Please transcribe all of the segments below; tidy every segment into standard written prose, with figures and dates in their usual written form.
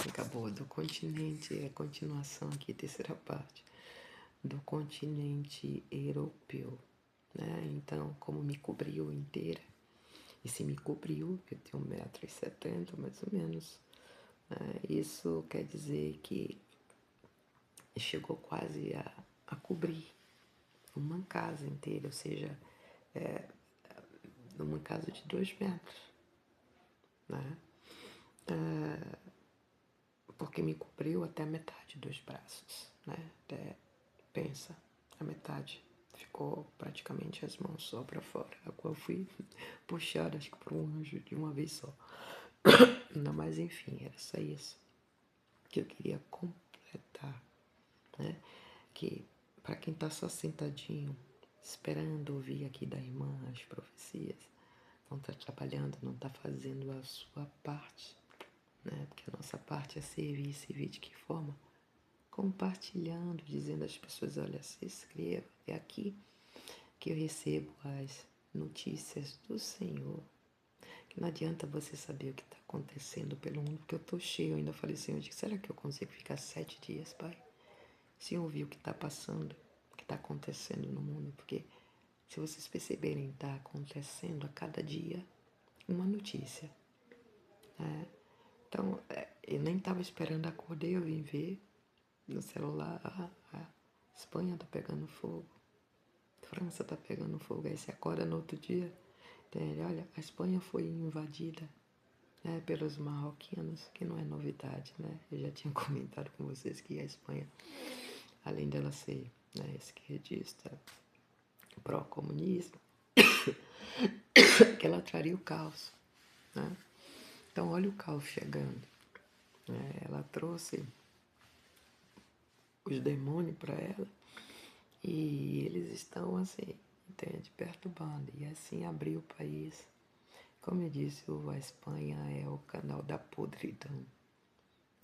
Acabou do continente, a continuação aqui, terceira parte, do continente europeu, né? Então, como me cobriu inteira, e se me cobriu, eu tenho 1,70 m mais ou menos, né? Isso quer dizer que chegou quase a cobrir uma casa inteira, ou seja, numa casa de 2 metros, né? Porque me cobriu até a metade dos braços, né? Até, pensa, a metade. Ficou praticamente as mãos só para fora. A qual eu fui puxada, acho que por um anjo de uma vez só. Não, mas enfim, era só isso que eu queria completar, né? Que para quem tá só sentadinho, esperando ouvir aqui da irmã as profecias, não tá trabalhando, não tá fazendo a sua parte, né? Porque a nossa parte é servir, servir de que forma? Compartilhando, dizendo às pessoas, olha, se inscreva, é aqui que eu recebo as notícias do Senhor. Que não adianta você saber o que está acontecendo pelo mundo, porque eu estou cheio, eu ainda falei, Senhor, será que eu consigo ficar 7 dias, Pai? Sem ouvir o que está passando, o que está acontecendo no mundo, porque se vocês perceberem, está acontecendo a cada dia uma notícia, né? Então, eu nem estava esperando, acordei, eu vim ver no celular, a Espanha está pegando fogo, a França está pegando fogo, aí você acorda no outro dia, entende? Olha, a Espanha foi invadida, né, pelos marroquinos, que não é novidade, né? Eu já tinha comentado com vocês que a Espanha, além dela ser, né, esquerdista, pró-comunismo, que ela traria o caos, né? Então, olha o caos chegando, né? Ela trouxe os demônios para ela e eles estão assim, entende? Perturbando. E assim abriu o país. Como eu disse, a Espanha é o canal da podridão,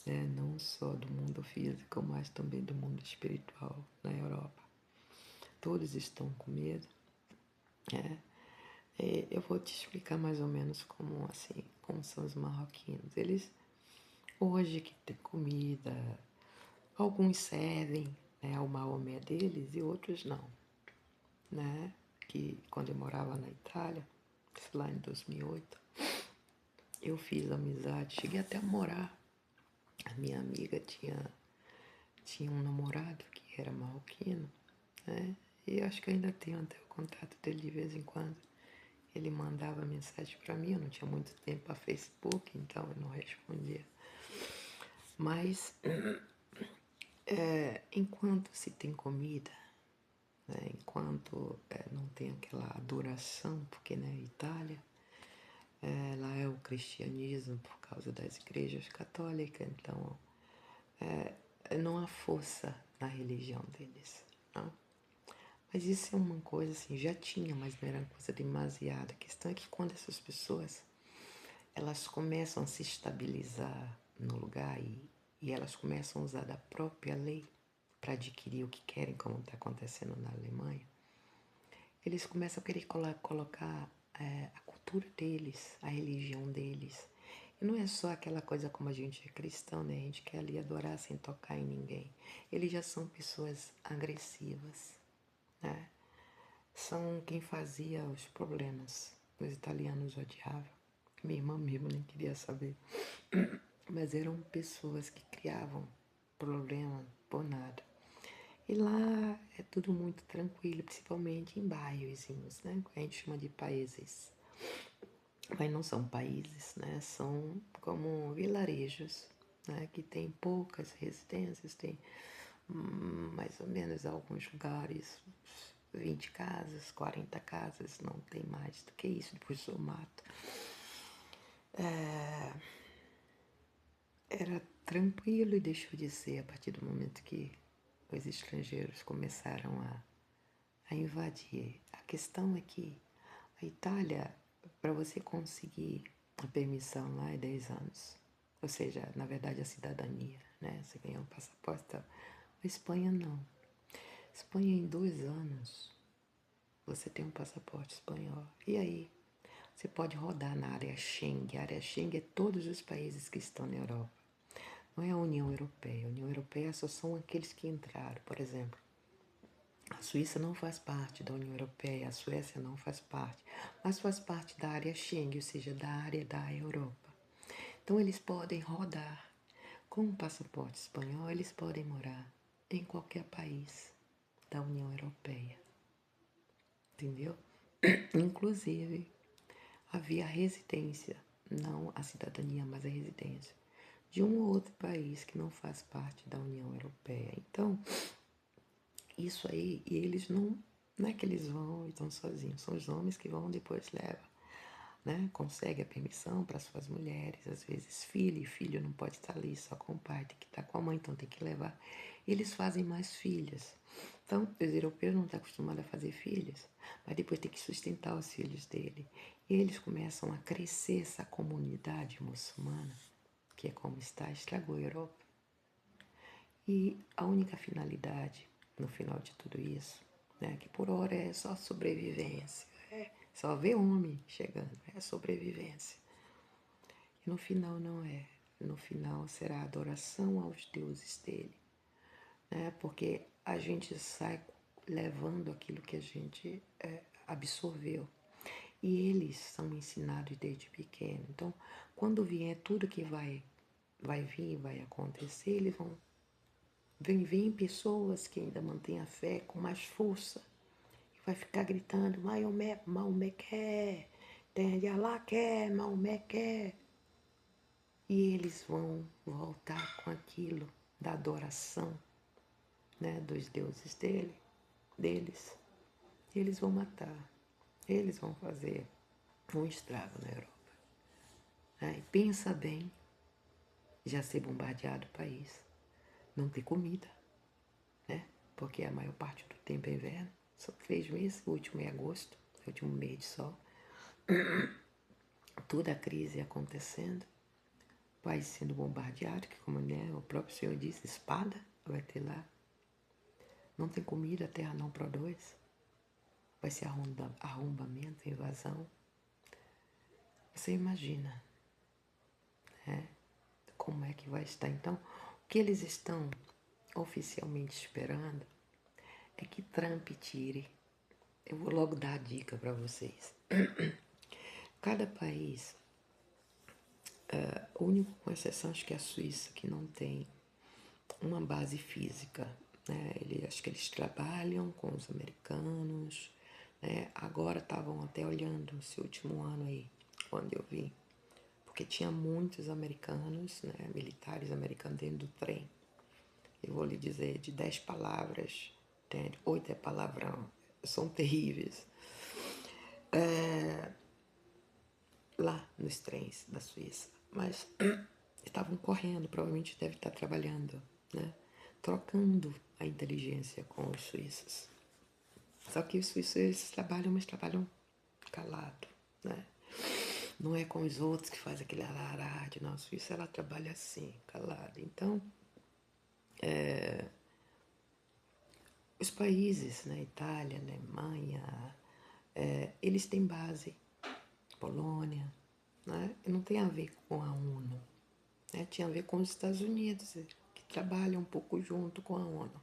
né? Não só do mundo físico, mas também do mundo espiritual na Europa. Todos estão com medo, né? Eu vou te explicar mais ou menos como, assim, como são os marroquinos. Eles, hoje que tem comida, alguns servem, né, ao Maomé deles e outros não, né? Que quando eu morava na Itália, lá em 2008, eu fiz amizade, cheguei até a morar. A minha amiga tinha um namorado que era marroquino, né? E acho que ainda tenho até o contato dele de vez em quando. Ele mandava mensagem para mim, eu não tinha muito tempo para Facebook, então eu não respondia. Mas enquanto se tem comida, né, enquanto não tem aquela adoração, porque na Itália lá é o cristianismo por causa das igrejas católicas, então não há força na religião deles, não? Mas isso é uma coisa assim, já tinha, mas não era uma coisa demasiada. A questão é que quando essas pessoas elas começam a se estabilizar no lugar e elas começam a usar da própria lei para adquirir o que querem, como está acontecendo na Alemanha, eles começam a querer colocar a cultura deles, a religião deles. E não é só aquela coisa como a gente é cristão, né? A gente quer ali adorar sem tocar em ninguém. Eles já são pessoas agressivas, né? São quem fazia os problemas. Os italianos odiavam. Minha irmã mesmo nem queria saber. Mas eram pessoas que criavam problema por nada. E lá é tudo muito tranquilo, principalmente em bairrozinhos, né? Que a gente chama de países. Mas não são países, né? São como vilarejos, né? Que tem poucas residências, tem mais ou menos alguns lugares, 20 casas, 40 casas, não tem mais do que isso, depois do mato. Era tranquilo e deixou de ser a partir do momento que os estrangeiros começaram a invadir. A questão é que a Itália, para você conseguir a permissão lá é 10 anos. Ou seja, na verdade a cidadania, né? Você ganhou um passaporte e tal. A Espanha não. A Espanha em 2 anos você tem um passaporte espanhol. E aí? Você pode rodar na área Schengen. A área Schengen é todos os países que estão na Europa. Não é a União Europeia. A União Europeia só são aqueles que entraram. Por exemplo, a Suíça não faz parte da União Europeia, a Suécia não faz parte, mas faz parte da área Schengen, ou seja, da área da Europa. Então eles podem rodar. Com o passaporte espanhol, eles podem morar em qualquer país da União Europeia. Entendeu? Inclusive, havia a residência, não a cidadania, mas a residência, de um ou outro país que não faz parte da União Europeia. Então, isso aí, e eles não é que eles vão e estão sozinhos, são os homens que vão depois levam, né? Consegue a permissão para suas mulheres, às vezes filho, e filho não pode estar ali só com o pai, tem que estar com a mãe, então tem que levar. Eles fazem mais filhas. Então, os europeus não estão acostumados a fazer filhos, mas depois tem que sustentar os filhos dele. E eles começam a crescer essa comunidade muçulmana, que é como está, estragou a Europa. E a única finalidade, no final de tudo isso, né, que por hora é só sobrevivência, só ver homem chegando, é sobrevivência. E no final não é. No final será adoração aos deuses dele, né? Porque a gente sai levando aquilo que a gente absorveu. E eles são ensinados desde pequeno. Então, quando vier tudo que vai vir, vai acontecer, eles vão vem pessoas que ainda mantêm a fé com mais força e vai ficar gritando: Maomé, Maomé quer, entende? Alá quer, Maomé quer. E eles vão voltar com aquilo da adoração, né, dos deuses deles. Eles vão matar, eles vão fazer um estrago na Europa. Né? E pensa bem, já ser bombardeado o país, não ter comida, né? Porque a maior parte do tempo é inverno, só 3 meses, o último é agosto, o último mês de sol. Toda a crise acontecendo, o país sendo bombardeado, que como né, o próprio Senhor disse, espada vai ter lá. Não tem comida, a terra não produz. Vai ser arrombamento, invasão. Você imagina, né, como é que vai estar. Então, o que eles estão oficialmente esperando é que Trump tire. Eu vou logo dar a dica para vocês. Cada país, o único com exceção acho que é a Suíça, que não tem uma base física. Né? Acho que eles trabalham com os americanos. Né? Agora estavam até olhando esse último ano aí, quando eu vi. Porque tinha muitos americanos, né, militares americanos dentro do trem. Eu vou lhe dizer, de 10 palavras, 8 é palavrão, são terríveis. Lá nos trens da Suíça. Mas estavam correndo, provavelmente deve estar trabalhando, né? Trocando a inteligência com os suíços. Só que os suíços eles trabalham, mas trabalham calado, né? Não é com os outros que faz aquele alarde, não. A Suíça ela trabalha assim, calada. Então, os países, né, Itália, Alemanha, eles têm base, Polônia, né? E não tem a ver com a ONU, né? Tinha a ver com os Estados Unidos, que trabalham um pouco junto com a ONU.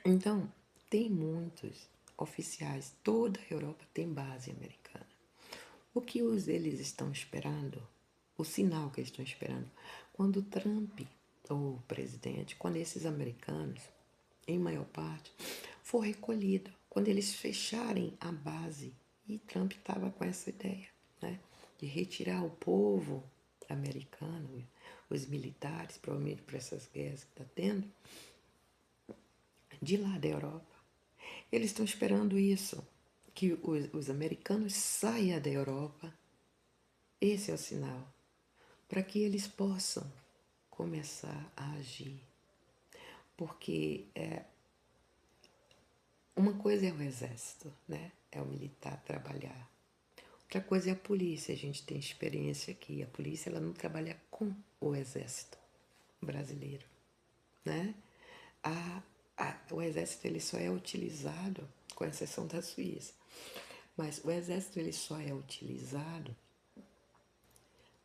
Então, tem muitos oficiais, toda a Europa tem base americana. O que eles estão esperando, o sinal que eles estão esperando, quando o Trump, ou o presidente, quando esses americanos, em maior parte, for recolhido, quando eles fecharem a base, e Trump estava com essa ideia, né, de retirar o povo americano, os militares, provavelmente para essas guerras que está tendo, de lá da Europa. Eles estão esperando isso, que os americanos saiam da Europa. Esse é o sinal, para que eles possam começar a agir. Porque uma coisa é o exército, né? É o militar trabalhar. Outra coisa é a polícia, a gente tem experiência aqui. A polícia ela não trabalha com o exército brasileiro, né? O exército ele só é utilizado, com exceção da Suíça, mas o exército ele só é utilizado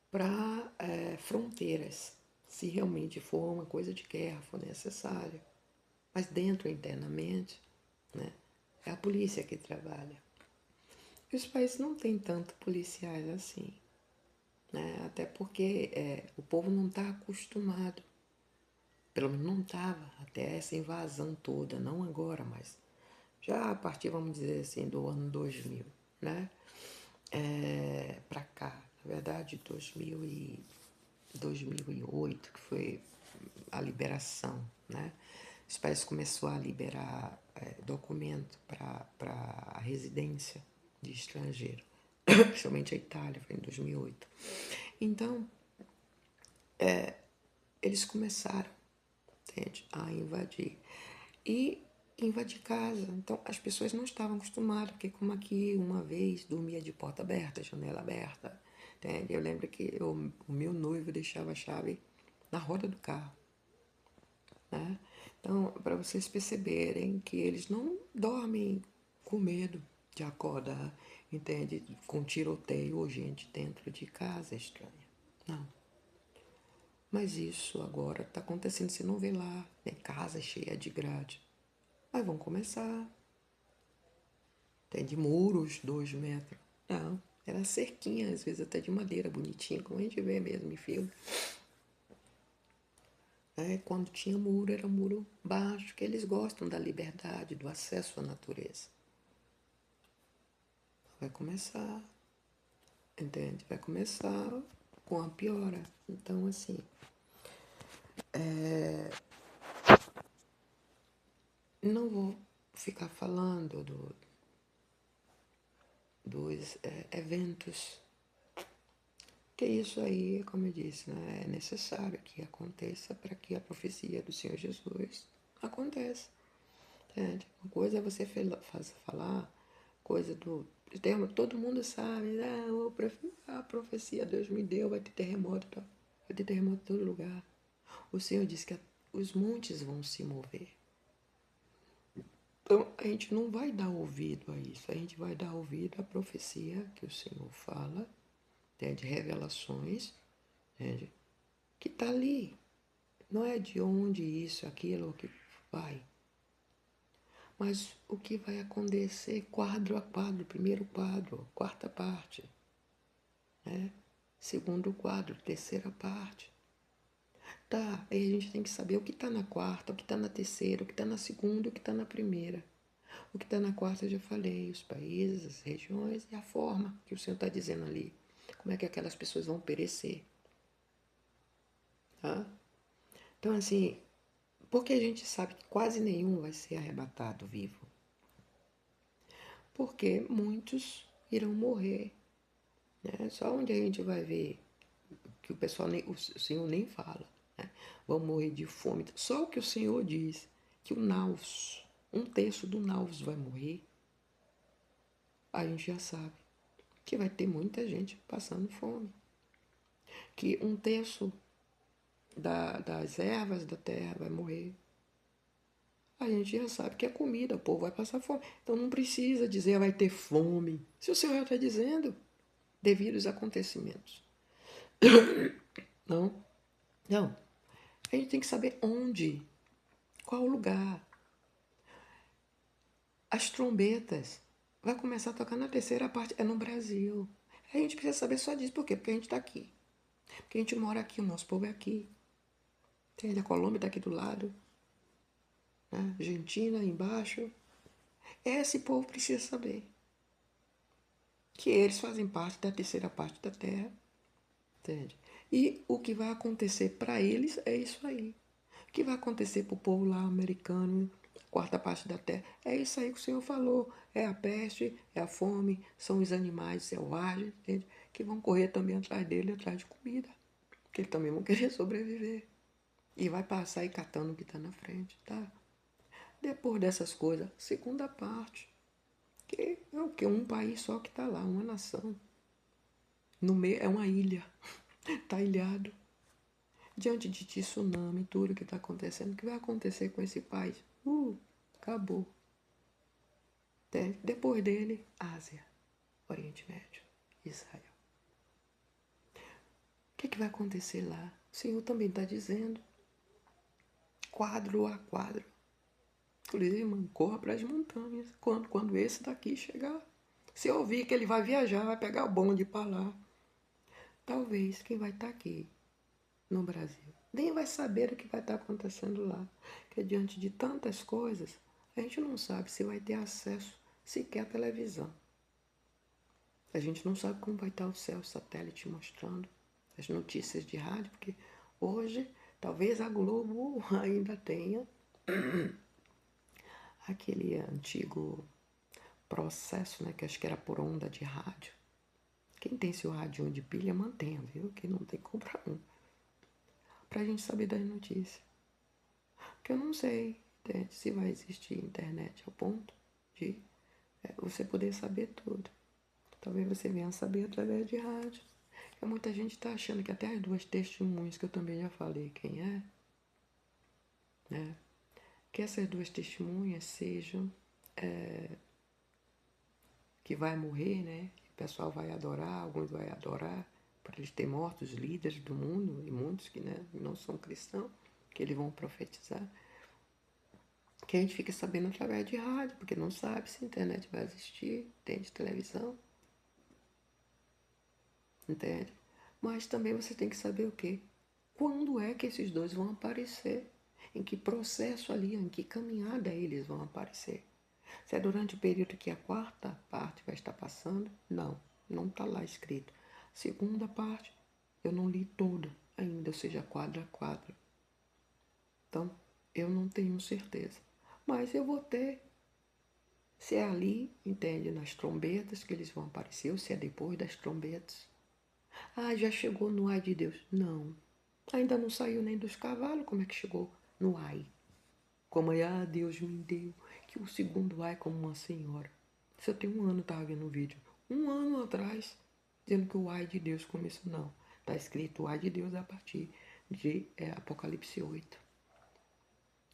para fronteiras, se realmente for uma coisa de guerra, for necessário. Mas dentro, internamente, né, é a polícia que trabalha. E os países não têm tanto policiais assim, né? Até porque o povo não está acostumado. Pelo menos não estava até essa invasão toda, não agora, mas já a partir, vamos dizer assim, do ano 2000, né? Para cá, na verdade, 2008, que foi a liberação, né? Os países começaram a liberar documento para a residência de estrangeiro, principalmente a Itália, foi em 2008. Então, eles começaram, entende, a invadir. E invadir casa. Então, as pessoas não estavam acostumadas, porque como aqui, uma vez, dormia de porta aberta, janela aberta, entende? Eu lembro que o meu noivo deixava a chave na roda do carro, né? Então, para vocês perceberem que eles não dormem com medo de acordar, entende? Com tiroteio ou gente dentro de casa estranha. Não. Mas isso agora está acontecendo, você não vê lá, né? Casa cheia de grade. Mas vão começar. Tem de muros, 2 metros. Não, era cerquinha, às vezes até de madeira, bonitinha, como a gente vê mesmo em filme. Quando tinha muro, era muro baixo, que eles gostam da liberdade, do acesso à natureza. Vai começar, entende? Vai começar com a piora. Então, assim, não vou ficar falando dos eventos, que isso aí, como eu disse, né, é necessário que aconteça para que a profecia do Senhor Jesus aconteça. Entende? Uma coisa é você falar coisa do termo, todo mundo sabe, a profecia Deus me deu, vai ter terremoto, vai ter terremoto em todo lugar. O Senhor disse que os montes vão se mover. Então, a gente não vai dar ouvido a isso, a gente vai dar ouvido à profecia que o Senhor fala, entende? Revelações, entende? Que está ali. Não é de onde isso, aquilo, que vai. Mas o que vai acontecer quadro a quadro, primeiro quadro, quarta parte, né? Segundo quadro, terceira parte. Tá, aí a gente tem que saber o que está na quarta, o que está na terceira, o que está na segunda, o que está na primeira. O que está na quarta eu já falei, os países, as regiões e a forma que o Senhor está dizendo ali. Como é que aquelas pessoas vão perecer. Tá? Então, assim, porque a gente sabe que quase nenhum vai ser arrebatado vivo. Porque muitos irão morrer. Né? Só onde a gente vai ver que o pessoal, o Senhor nem fala, né? Vão morrer de fome. Só o que o Senhor diz, que o naus, 1/3 do naus vai morrer, a gente já sabe que vai ter muita gente passando fome. Que 1/3 das ervas da terra vai morrer. A gente já sabe que é comida, o povo vai passar fome. Então não precisa dizer vai ter fome. Se o Senhor já está dizendo, devido aos acontecimentos. Não, não. A gente tem que saber onde, qual lugar. As trombetas vai começar a tocar na terceira parte, é no Brasil. A gente precisa saber só disso, por quê? Porque a gente está aqui. Porque a gente mora aqui, o nosso povo é aqui. Entende? A Colômbia está aqui do lado. Né? Argentina embaixo. Esse povo precisa saber que eles fazem parte da terceira parte da Terra. Entende? E o que vai acontecer para eles é isso aí. O que vai acontecer para o povo lá americano, quarta parte da terra, é isso aí que o Senhor falou. É a peste, é a fome, são os animais selvagens, entende? Que vão correr também atrás dele, atrás de comida. Porque eles também vão querer sobreviver. E vai passar e catando o que está na frente, tá? Depois dessas coisas, segunda parte. Que é o que? Um país só que está lá, uma nação. No meio é uma ilha. Está ilhado. Diante de tsunami, tudo que está acontecendo, o que vai acontecer com esse país? Acabou. Depois dele, Ásia, Oriente Médio, Israel. O que vai acontecer lá? O Senhor também está dizendo, quadro a quadro. Inclusive, irmão, corra para as montanhas. Quando esse daqui chegar. Se eu ouvir que ele vai viajar, vai pegar o bonde para lá. Talvez quem vai estar aqui no Brasil nem vai saber o que vai estar acontecendo lá. Porque diante de tantas coisas, a gente não sabe se vai ter acesso sequer à televisão. A gente não sabe como vai estar o céu, o satélite mostrando as notícias de rádio, porque hoje talvez a Globo ainda tenha aquele antigo processo, né, que acho que era por onda de rádio. Quem tem seu rádio de pilha, mantenha, viu? Quem não tem, compra um. Pra gente saber das notícias. Porque eu não sei, entende, se vai existir internet ao ponto de você poder saber tudo. Talvez você venha a saber através de rádio. Porque muita gente está achando que até as duas testemunhas, que eu também já falei quem é, né? Que essas duas testemunhas sejam que vai morrer, né? O pessoal vai adorar, alguns vai adorar, por eles terem mortos os líderes do mundo, e muitos que, né, não são cristãos, que eles vão profetizar. Que a gente fica sabendo através de rádio, porque não sabe se a internet vai existir, tem de televisão, entende? Mas também você tem que saber o quê? Quando é que esses dois vão aparecer? Em que processo ali, em que caminhada eles vão aparecer? Se é durante o período que a quarta parte vai estar passando, não está lá escrito. Segunda parte, eu não li toda ainda, ou seja, quadro a quadro. Então, eu não tenho certeza. Mas eu vou ter, se é ali, entende, nas trombetas que eles vão aparecer, ou se é depois das trombetas. Ah, já chegou no ai de Deus. Não, ainda não saiu nem dos cavalos, como é que chegou no ai? Como é, Deus me deu, que o segundo ai como uma senhora. Isso eu tenho um ano, estava vendo um vídeo. Um ano atrás, dizendo que o ai de Deus começou. Não, está escrito o ai de Deus a partir de Apocalipse 8.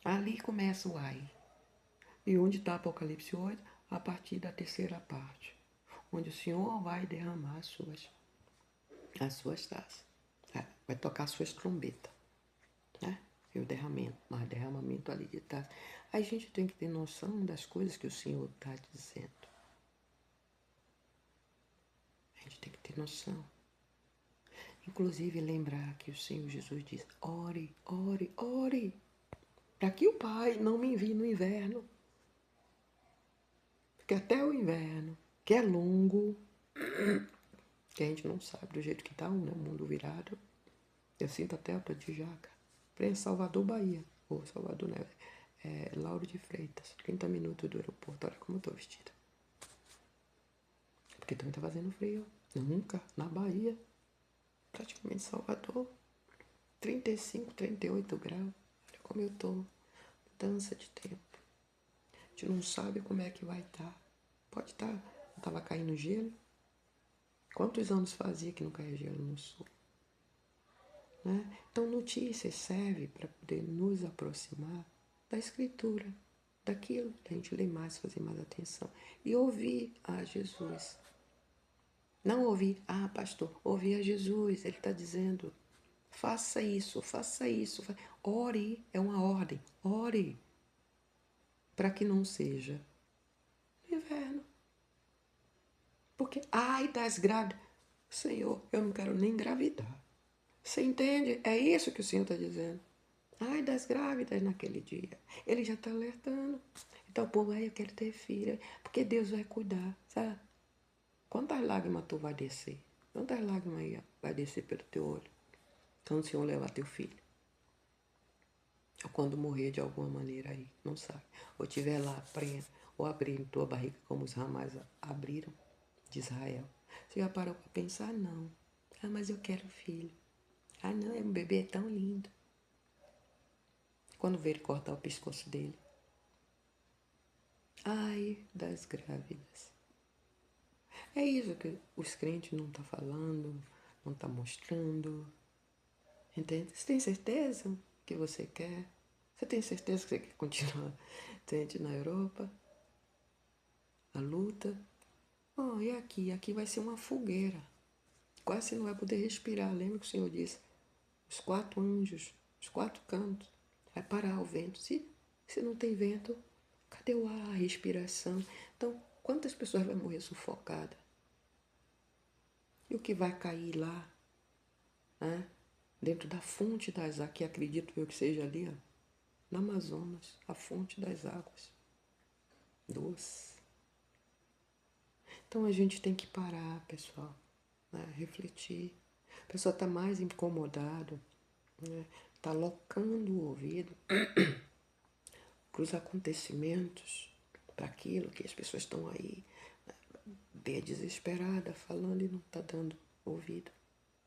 Ali começa o ai. E onde está Apocalipse 8? A partir da terceira parte. Onde o Senhor vai derramar as suas taças. Vai tocar as suas trombetas. Né? E o derramamento ali de taça. A gente tem que ter noção das coisas que o Senhor está dizendo. A gente tem que ter noção. Inclusive lembrar que o Senhor Jesus diz, ore, ore, ore, para que o Pai não me envie no inverno. Porque até o inverno, que é longo, que a gente não sabe do jeito que está, né? O mundo virado. Eu sinto até a de jaca. Para Salvador, Bahia. Ou Salvador, né? Lauro de Freitas, 30 minutos do aeroporto. Olha como eu estou vestida. Porque também está fazendo frio. Nunca, na Bahia, praticamente Salvador, 35, 38 graus. Olha como eu estou. Mudança de tempo. A gente não sabe como é que vai estar. Pode estar. Estava caindo gelo. Quantos anos fazia que não caía gelo no sul? Né? Então, notícias servem para poder nos aproximar da Escritura, daquilo que a gente lê mais, fazer mais atenção. E ouvir a Jesus. Não ouvir, pastor, ouvir a Jesus. Ele está dizendo, faça isso, faça isso. Ore, é uma ordem. Ore, para que não seja no inverno. Porque, ai das grávidas. Senhor, eu não quero nem engravidar. Você entende? É isso que o Senhor está dizendo. Ai das grávidas naquele dia. Ele já está alertando. Então o povo, eu quero ter filha, porque Deus vai cuidar, sabe? Quantas lágrimas tu vai descer? Quantas lágrimas aí vai descer pelo teu olho? Quando o Senhor levar teu filho? Ou quando morrer de alguma maneira aí, não sabe. Ou estiver lá prendo, ou abrindo tua barriga como os ramais abriram de Israel. Você já parou para pensar? Não. Mas eu quero filho. Não, é um bebê tão lindo. Quando vê ele cortar o pescoço dele. Ai, das grávidas. É isso que os crentes não estão falando, não estão mostrando. Entende? Você tem certeza que você quer? Você tem certeza que você quer continuar, entende, na Europa? A luta? E aqui? Aqui vai ser uma fogueira. Quase você não vai poder respirar. Lembra que o Senhor disse? os 4 anjos, os 4 cantos. Vai parar o vento. Se não tem vento, cadê o ar, a respiração? Então, quantas pessoas vão morrer sufocadas? E o que vai cair lá, né? Dentro da fonte das águas, que acredito eu que seja ali, ó, no Amazonas, a fonte das águas doces. Então a gente tem que parar, pessoal, né? Refletir. A pessoa está mais incomodado, né? Está locando o ouvido para os acontecimentos, para aquilo que as pessoas estão aí, né, bem desesperada, falando e não está dando ouvido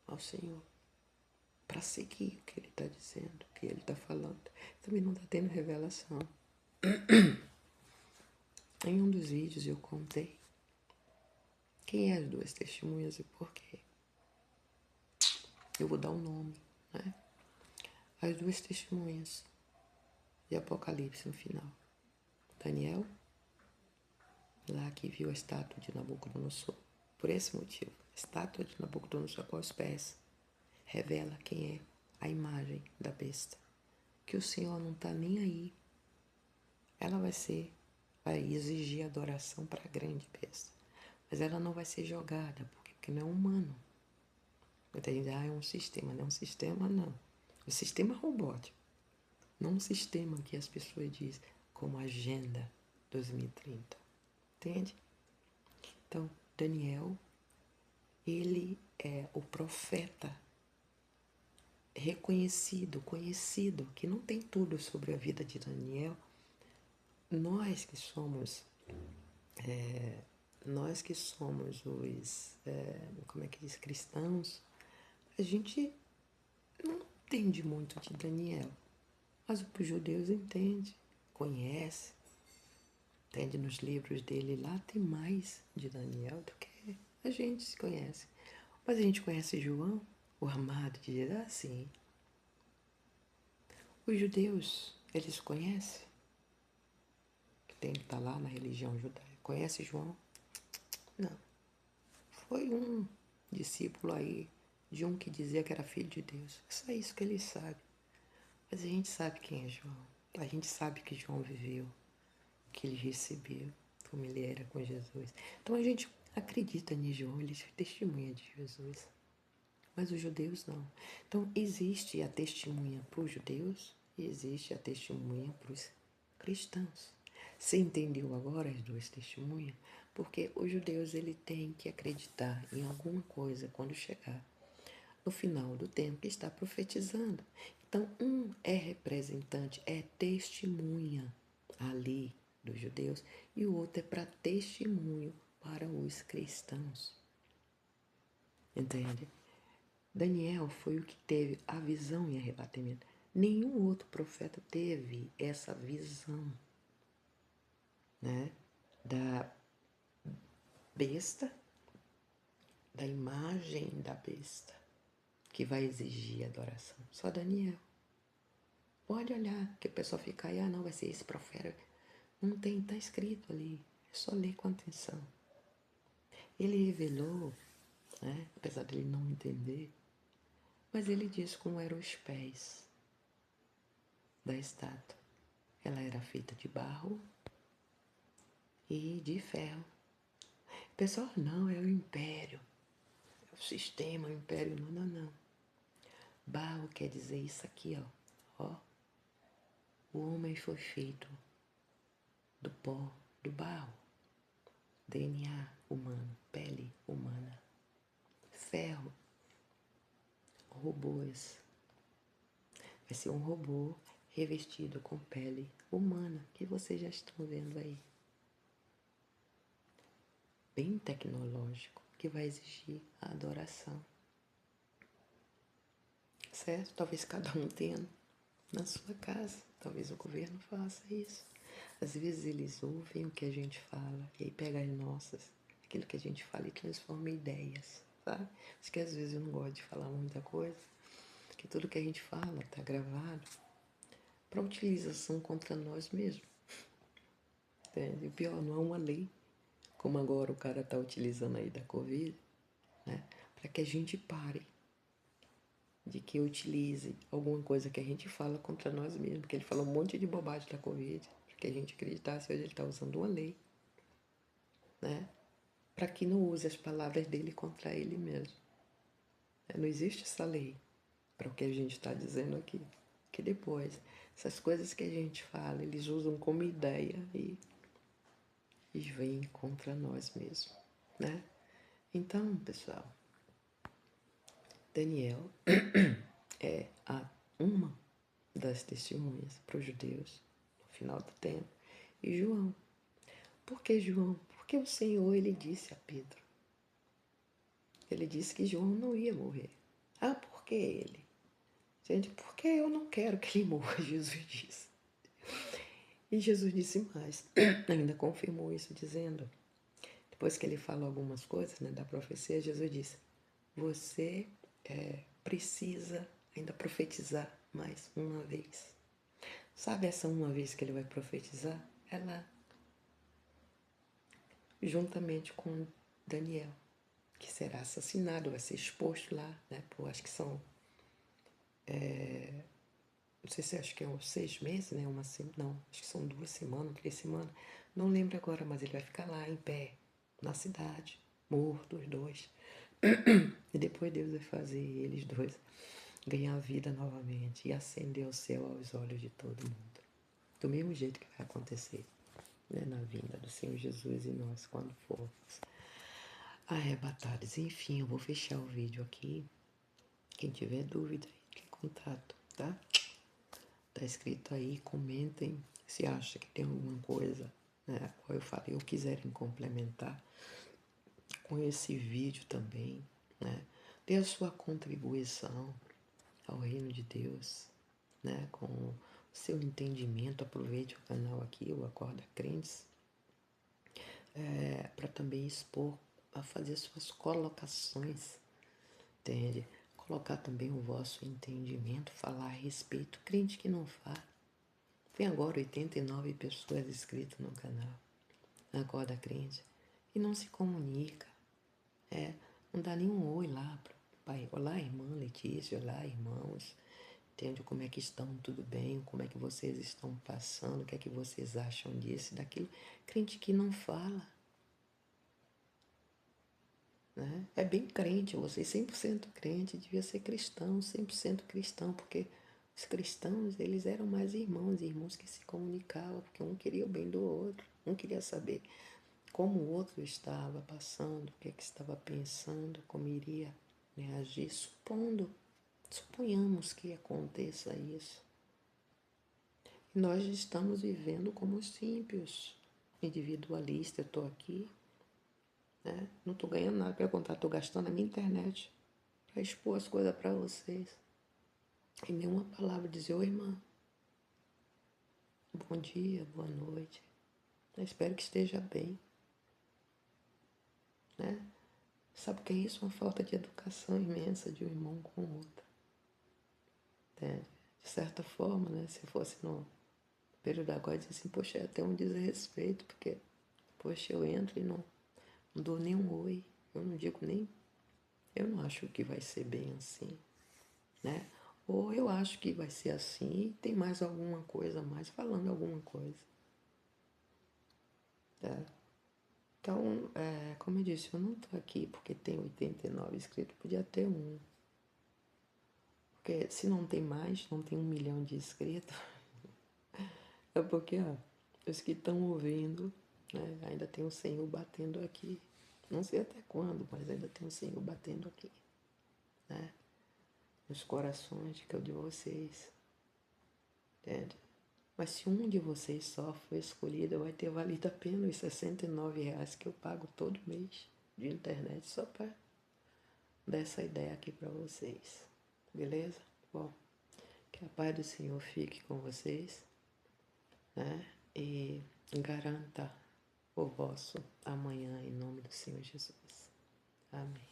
ao Senhor para seguir o que Ele está dizendo, o que Ele está falando. Também não está tendo revelação. Em um dos vídeos eu contei quem é as 2 testemunhas e por quê. Eu vou dar um nome, né? As 2 testemunhas de Apocalipse no final. Daniel, lá que viu a estátua de Nabucodonosor. Por esse motivo, a estátua de Nabucodonosor com os pés revela quem é a imagem da besta. Que o Senhor não está nem aí. Ela vai exigir adoração para a grande besta. Mas ela não vai ser jogada, porque não é humano. Entende? Ah, é um sistema. Não é um sistema, não. O sistema robótico. Não um sistema que as pessoas dizem como Agenda 2030. Entende? Então, Daniel, ele é o profeta reconhecido, conhecido, que não tem tudo sobre a vida de Daniel. Nós que somos os, como é que diz, cristãos, a gente não entende muito de Daniel, mas os judeus entendem, conhece, entende, nos livros dele lá tem mais de Daniel do que a gente se conhece. Mas a gente conhece João, o amado de Jesus, assim. Os judeus, eles conhecem, que tem que estar lá na religião judaica. Conhece João? Não. Foi um discípulo aí de um que dizia que era filho de Deus. É só isso que ele sabe. Mas a gente sabe quem é João. A gente sabe que João viveu, que ele recebeu, como ele era com Jesus. Então a gente acredita em João, ele testemunha de Jesus. Mas os judeus não. Então existe a testemunha para os judeus e existe a testemunha para os cristãos. Você entendeu agora as 2 testemunhas? Porque os judeus ele tem que acreditar em alguma coisa quando chegar no final do tempo que está profetizando. Então, um é representante, é testemunha ali dos judeus e o outro é para testemunho para os cristãos. Entende? Daniel foi o que teve a visão e arrebatamento. Nenhum outro profeta teve essa visão, né? Da besta, da imagem da besta, que vai exigir adoração. Só Daniel. Pode olhar, que o pessoal fica aí, não, vai ser esse profeta. Não tem, está escrito ali. É só ler com atenção. Ele revelou, né? Apesar dele não entender, mas ele disse como eram os pés da estátua. Ela era feita de barro e de ferro. Pessoal, não, é o império, é o sistema, o império, não, não, não. Barro quer dizer isso aqui, ó. O homem foi feito do pó, do barro. DNA humano, pele humana. Ferro, robôs. Vai ser um robô revestido com pele humana, que vocês já estão vendo aí. Bem tecnológico, que vai exigir a adoração. Certo? Talvez cada um tenha na sua casa. Talvez o governo faça isso. Às vezes eles ouvem o que a gente fala e aí pega as nossas, aquilo que a gente fala e transforma em ideias, sabe? Acho que às vezes eu não gosto de falar muita coisa, porque tudo que a gente fala está gravado para utilização contra nós mesmos. Entende? O pior, não é uma lei, como agora o cara está utilizando aí da Covid, né? Para que a gente pare. de que utilize alguma coisa que a gente fala contra nós mesmos, porque ele falou um monte de bobagem da Covid, para que a gente acreditasse. Hoje ele está usando uma lei, né? Para que não use as palavras dele contra ele mesmo. Não existe essa lei para o que a gente está dizendo aqui. Que depois, essas coisas que a gente fala, eles usam como ideia e vêm contra nós mesmos, né? Então, pessoal, Daniel é uma das testemunhas para os judeus no final do tempo. E João. Por que João? Porque o Senhor, ele disse a Pedro. Ele disse que João não ia morrer. Ah, por que ele? Gente, porque eu não quero que ele morra, Jesus disse. E Jesus disse mais, ainda confirmou isso, dizendo, depois que ele falou algumas coisas, né, da profecia, Jesus disse, você precisa ainda profetizar mais uma vez. Sabe essa uma vez que ele vai profetizar? É lá, juntamente com Daniel, que será assassinado, vai ser exposto lá, né, por acho que são, não sei se acho que é uns 6 meses, né, não, acho que são 2 semanas, 3 semanas, não lembro agora, mas ele vai ficar lá em pé, na cidade, morto, os dois. E depois Deus vai fazer eles dois ganhar vida novamente e acender o céu aos olhos de todo mundo. Do mesmo jeito que vai acontecer, né, na vinda do Senhor Jesus e nós, quando formos arrebatados. Enfim, eu vou fechar o vídeo aqui. Quem tiver dúvida, entre em contato, tá? Tá escrito aí, comentem se acha que tem alguma coisa, né, qual eu falei, ou quiserem complementar com esse vídeo também, né? Dê a sua contribuição ao reino de Deus, né? Com o seu entendimento, aproveite o canal aqui, o Acorda Crentes, para também expor, a fazer suas colocações, entende? Colocar também o vosso entendimento, falar a respeito. Crente que não fala. Tem agora 89 pessoas inscritas no canal, Acorda Crente, e não se comunica. Não dá nenhum oi lá para o pai. Olá, irmã Letícia, olá, irmãos. Entende como é que estão, tudo bem? Como é que vocês estão passando? O que é que vocês acham disso, daquilo? Crente que não fala, né? É bem crente, você 100% crente, devia ser cristão, 100% cristão, porque os cristãos, eles eram mais irmãos, irmãos que se comunicavam, porque um queria o bem do outro, um queria saber como o outro estava passando, o que é que estava pensando, como iria reagir, suponhamos que aconteça isso. E nós estamos vivendo como os ímpios, individualistas. Eu estou aqui, né? Não estou ganhando nada para contar, estou gastando a minha internet para expor as coisas para vocês. E nenhuma palavra dizer, oi, irmã, bom dia, boa noite. Eu espero que esteja bem, né? Sabe o que é isso? Uma falta de educação imensa de um irmão com o outro. Entende? De certa forma, né? Se fosse no período agora, dizer assim, poxa, é até um desrespeito, porque, poxa, eu entro e não dou nem um oi, eu não digo nem, eu não acho que vai ser bem assim, né? Ou eu acho que vai ser assim e tem mais alguma coisa a mais, falando alguma coisa, tá? Então, como eu disse, eu não tô aqui porque tem 89 inscritos, podia ter um. Porque se não tem mais, não tem 1 milhão de inscritos, é porque, ó, os que estão ouvindo, né, ainda tem o Senhor batendo aqui. Não sei até quando, mas ainda tem o Senhor batendo aqui, né? Nos corações de vocês, entende? Mas se um de vocês só for escolhido, vai ter valido a pena os R$ 69 que eu pago todo mês de internet só para dar essa ideia aqui para vocês. Beleza? Bom, que a paz do Senhor fique com vocês, né? E garanta o vosso amanhã em nome do Senhor Jesus. Amém.